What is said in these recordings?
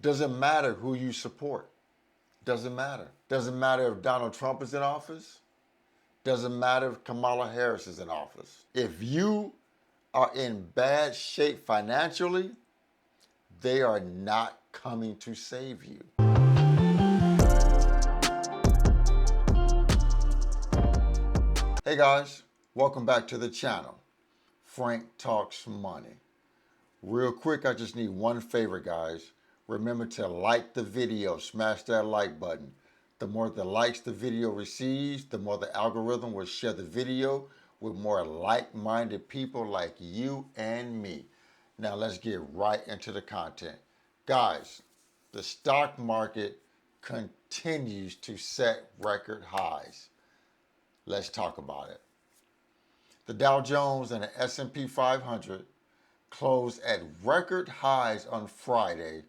Doesn't matter who you support. Doesn't matter. Doesn't matter if Donald Trump is in office. Doesn't matter if Kamala Harris is in office. If you are in bad shape financially, they are not coming to save you. Hey guys, welcome back to the channel. Frank Talks Money. Real quick, I just need one favor, guys. Remember to like the video, smash that like button. The more the likes the video receives, the more the algorithm will share the video with more like-minded people like you and me. Now let's get right into the content. Guys, the stock market continues to set record highs. Let's talk about it. The Dow Jones and the S&P 500 closed at record highs on Friday,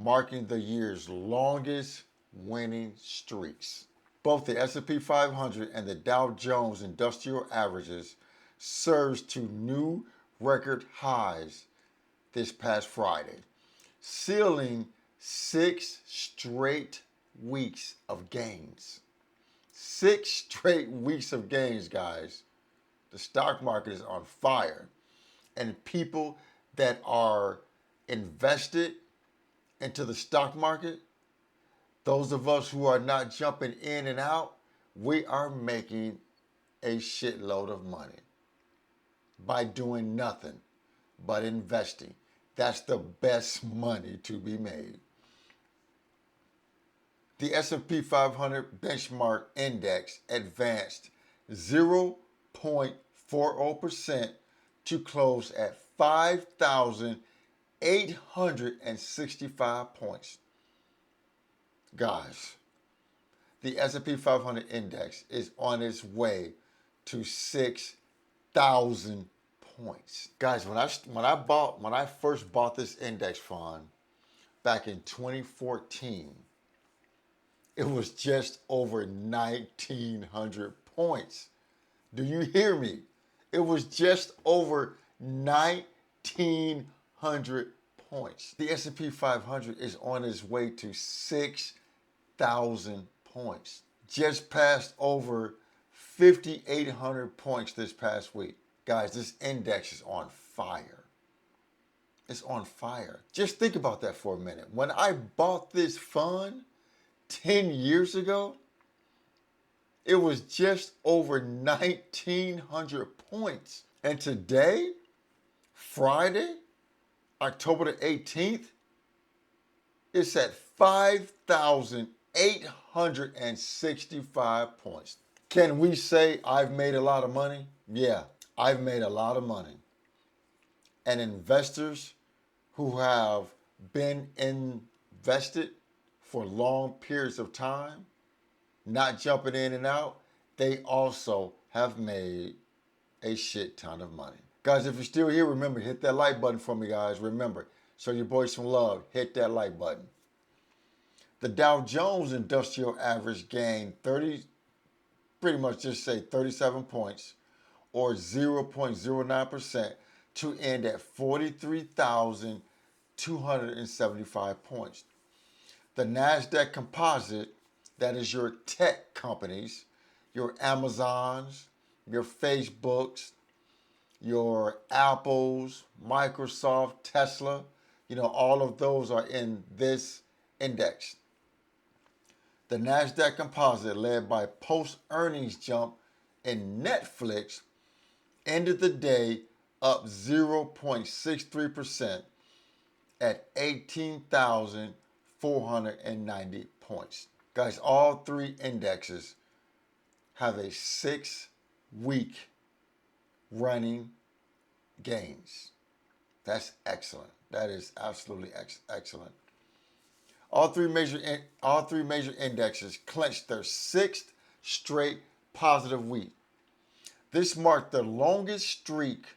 marking the year's longest winning streaks. Both the S&P 500 and the Dow Jones Industrial Averages surged to new record highs this past Friday, sealing 6 straight weeks of gains. 6 straight weeks of gains, guys. The stock market is on fire. And people that are invested into the stock market, those of us who are not jumping in and out, we are making a shitload of money by doing nothing but investing. That's the best money to be made. The S&P 500 benchmark index advanced 0.40% to close at 5,865 points. Guys, the S&P 500 index is on its way to 6,000 points. Guys, when I first bought this index fund back in 2014, it was just over 1,900 points. Do you hear me? It was just over 1,900 points. The S&P 500 is on its way to 6,000 points. Just passed over 5,800 points this past week. Guys, this index is on fire. It's on fire. Just think about that for a minute. When I bought this fund 10 years ago, it was just over 1,900 points. And today, Friday, October the 18th, it's at 5,865 points. Can we say I've made a lot of money? Yeah, I've made a lot of money. And investors who have been invested for long periods of time, not jumping in and out, they also have made a shit ton of money. Guys, if you're still here, remember, hit that like button for me, guys. Remember, show your boys some love. Hit that like button. The Dow Jones Industrial Average gained 37 points, or 0.09%, to end at 43,275 points. The NASDAQ Composite, that is your tech companies, your Amazons, your Facebooks, your Apples, Microsoft, Tesla, all of those are in this index. The NASDAQ Composite, led by post-earnings jump in Netflix, ended the day up 0.63% at 18,490 points. Guys, all three indexes have a 6-week running gains. That's excellent. That is absolutely excellent. All three major indexes clinched their 6th straight positive week. This marked the longest streak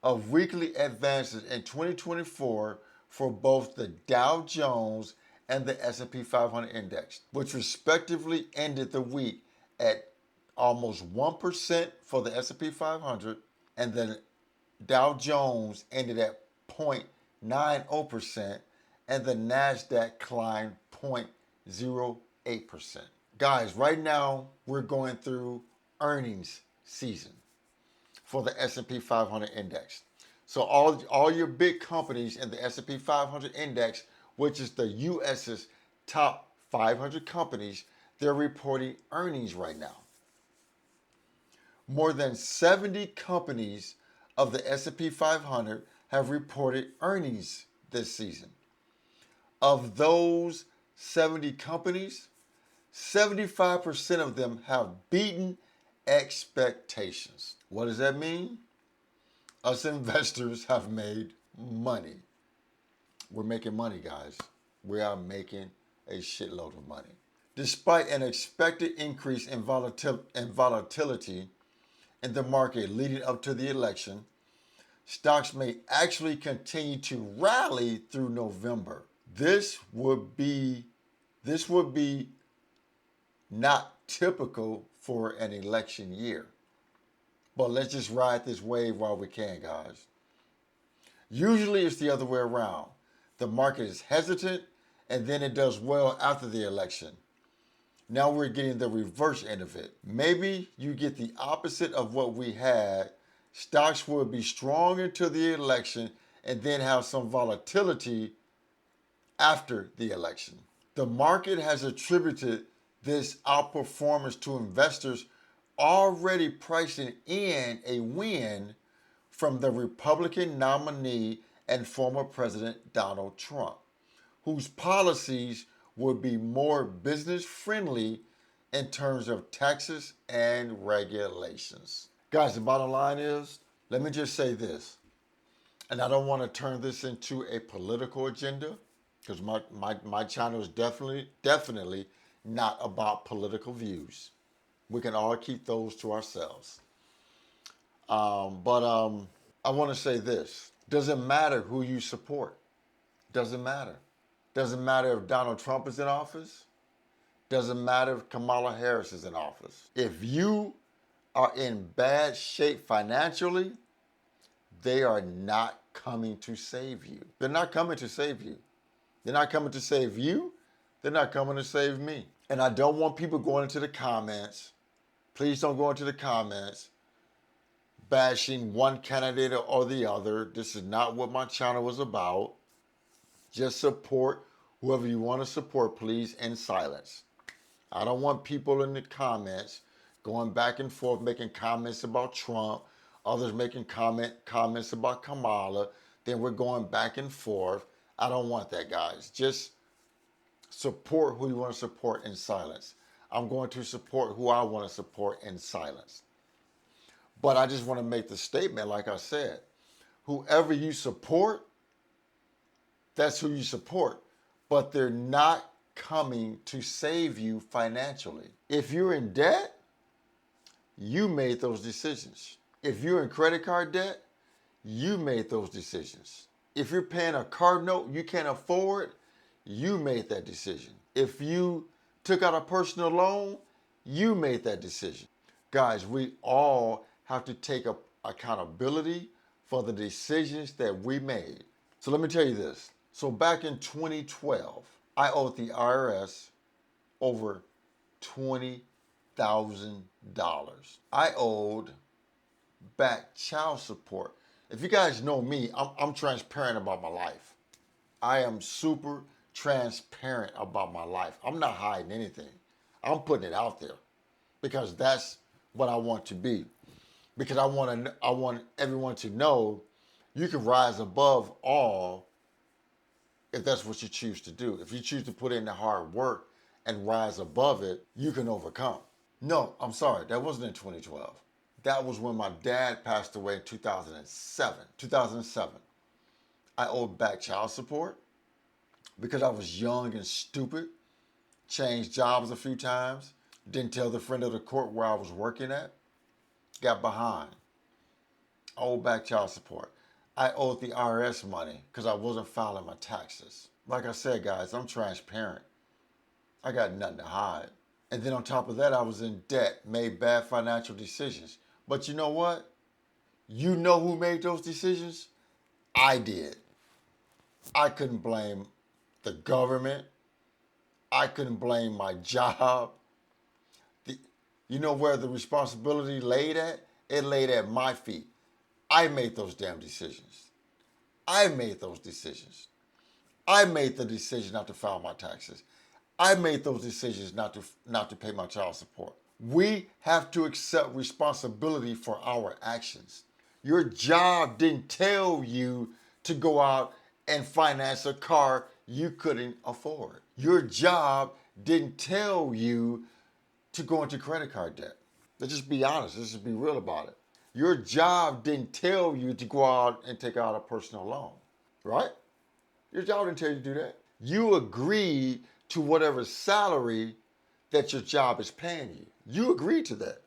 of weekly advances in 2024 for both the Dow Jones and the S&P 500 index, which respectively ended the week at almost 1% for the S&P 500, and the Dow Jones ended at 0.90%, and the NASDAQ climbed 0.08%. Guys, right now we're going through earnings season for the S&P 500 index. So all your big companies in the S&P 500 index, which is the US's top 500 companies, they're reporting earnings right now. More than 70 companies of the S&P 500 have reported earnings this season. Of those 70 companies, 75% of them have beaten expectations. What does that mean? Us investors have made money. We're making money, guys. We are making a shitload of money. Despite an expected increase in volatility in the market leading up to the election, stocks may actually continue to rally through November. This would be not typical for an election year. But let's just ride this wave while we can, guys. Usually it's the other way around. The market is hesitant and then it does well after the election. Now we're getting the reverse end of it. Maybe you get the opposite of what we had. Stocks will be strong until the election and then have some volatility after the election. The market has attributed this outperformance to investors already pricing in a win from the Republican nominee and former President Donald Trump, whose policies would be more business friendly in terms of taxes and regulations. Guys, the bottom line is, let me just say this, and I don't want to turn this into a political agenda, because my channel is definitely not about political views. We can all keep those to ourselves. But I want to say this. Doesn't matter who you support. Doesn't matter. Doesn't matter if Donald Trump is in office. Doesn't matter if Kamala Harris is in office. If you are in bad shape financially, they are not coming to save you. They're not coming to save you. They're not coming to save you. They're not coming to save me. And I don't want people going into the comments. Please don't go into the comments bashing one candidate or the other. This is not what my channel is about. Just support whoever you want to support, please, in silence. I don't want people in the comments going back and forth, making comments about Trump, others making comments about Kamala. Then we're going back and forth. I don't want that, guys. Just support who you want to support in silence. I'm going to support who I want to support in silence. But I just want to make the statement, like I said, whoever you support, that's who you support. But they're not coming to save you financially. If you're in debt, you made those decisions. If you're in credit card debt, you made those decisions. If you're paying a car note you can't afford, you made that decision. If you took out a personal loan, you made that decision. Guys, we all have to take accountability for the decisions that we made. So let me tell you this. So back in 2012, I owed the IRS over $20,000. I owed back child support. If you guys know me, I'm transparent about my life. I am super transparent about my life. I'm not hiding anything. I'm putting it out there because that's what I want to be. Because I want everyone to know you can rise above all if that's what you choose to do. If you choose to put in the hard work and rise above it, you can overcome. No, I'm sorry, that wasn't in 2012. That was when my dad passed away in 2007. I owed back child support because I was young and stupid, changed jobs a few times, didn't tell the friend of the court where I was working at, got behind. I owed back child support. I owed the IRS money because I wasn't filing my taxes. Like I said, guys, I'm transparent. I got nothing to hide. And then on top of that, I was in debt, made bad financial decisions. But you know what? You know who made those decisions? I did. I couldn't blame the government. I couldn't blame my job. You know where the responsibility laid at? It laid at my feet. I made those damn decisions. I made those decisions. I made the decision not to file my taxes. I made those decisions not to pay my child support. We have to accept responsibility for our actions. Your job didn't tell you to go out and finance a car you couldn't afford. Your job didn't tell you to go into credit card debt. Let's just be honest. Let's just be real about it. Your job didn't tell you to go out and take out a personal loan, right? Your job didn't tell you to do that. You agreed to whatever salary that your job is paying you. You agreed to that.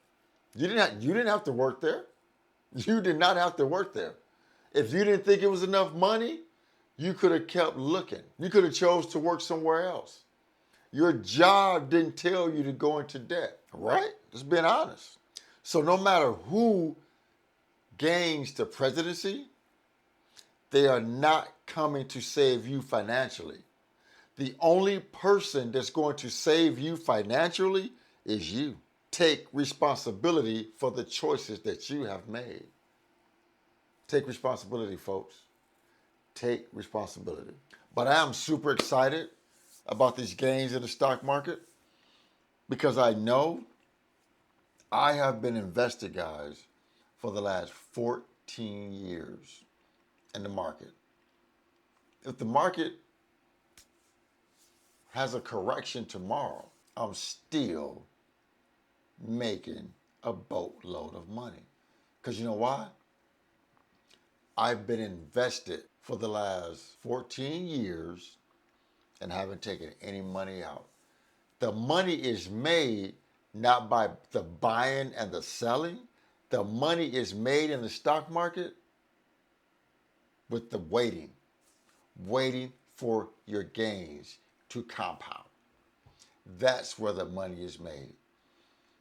You didn't have to work there. You did not have to work there. If you didn't think it was enough money, you could have kept looking. You could have chose to work somewhere else. Your job didn't tell you to go into debt, right? Just being honest. So no matter who gains the presidency, they are not coming to save you financially. The only person that's going to save you financially is you. Take responsibility for the choices that you have made. Take responsibility, folks. Take responsibility. But I am super excited about these gains in the stock market because I know I have been invested, guys, for the last 14 years in the market. If the market has a correction tomorrow, I'm still making a boatload of money. Because you know why? I've been invested for the last 14 years and haven't taken any money out. The money is made not by the buying and the selling. The money is made in the stock market with the waiting for your gains to compound. That's where the money is made.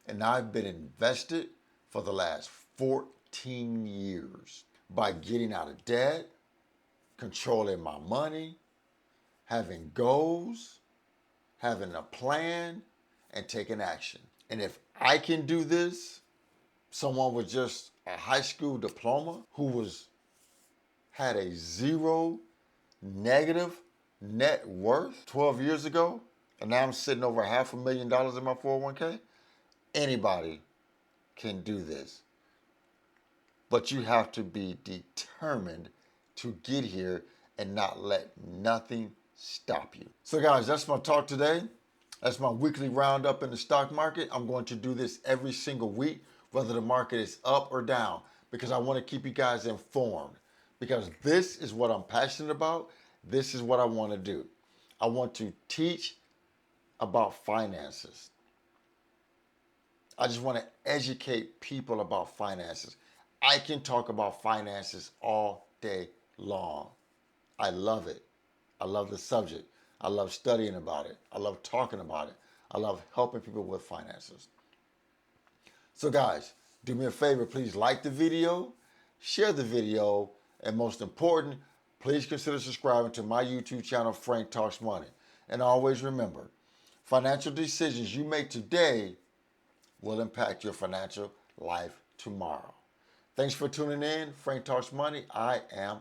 And I've been invested for the last 14 years by getting out of debt, controlling my money, having goals, having a plan, and taking action. And if I can do this, someone with just a high school diploma who had a zero negative net worth 12 years ago, and now I'm sitting over $500,000 in my 401k, anybody can do this. But you have to be determined to get here and not let nothing stop you. So guys, that's my talk today. That's my weekly roundup in the stock market. I'm going to do this every single week, whether the market is up or down, because I want to keep you guys informed. Because this is what I'm passionate about. This is what I want to do. I want to teach about finances. I just want to educate people about finances. I can talk about finances all day long. I love it. I love the subject. I love studying about it. I love talking about it. I love helping people with finances. So guys, do me a favor, please like the video, share the video, and most important, please consider subscribing to my YouTube channel, Frank Talks Money. And always remember, financial decisions you make today will impact your financial life tomorrow. Thanks for tuning in. Frank Talks Money. I am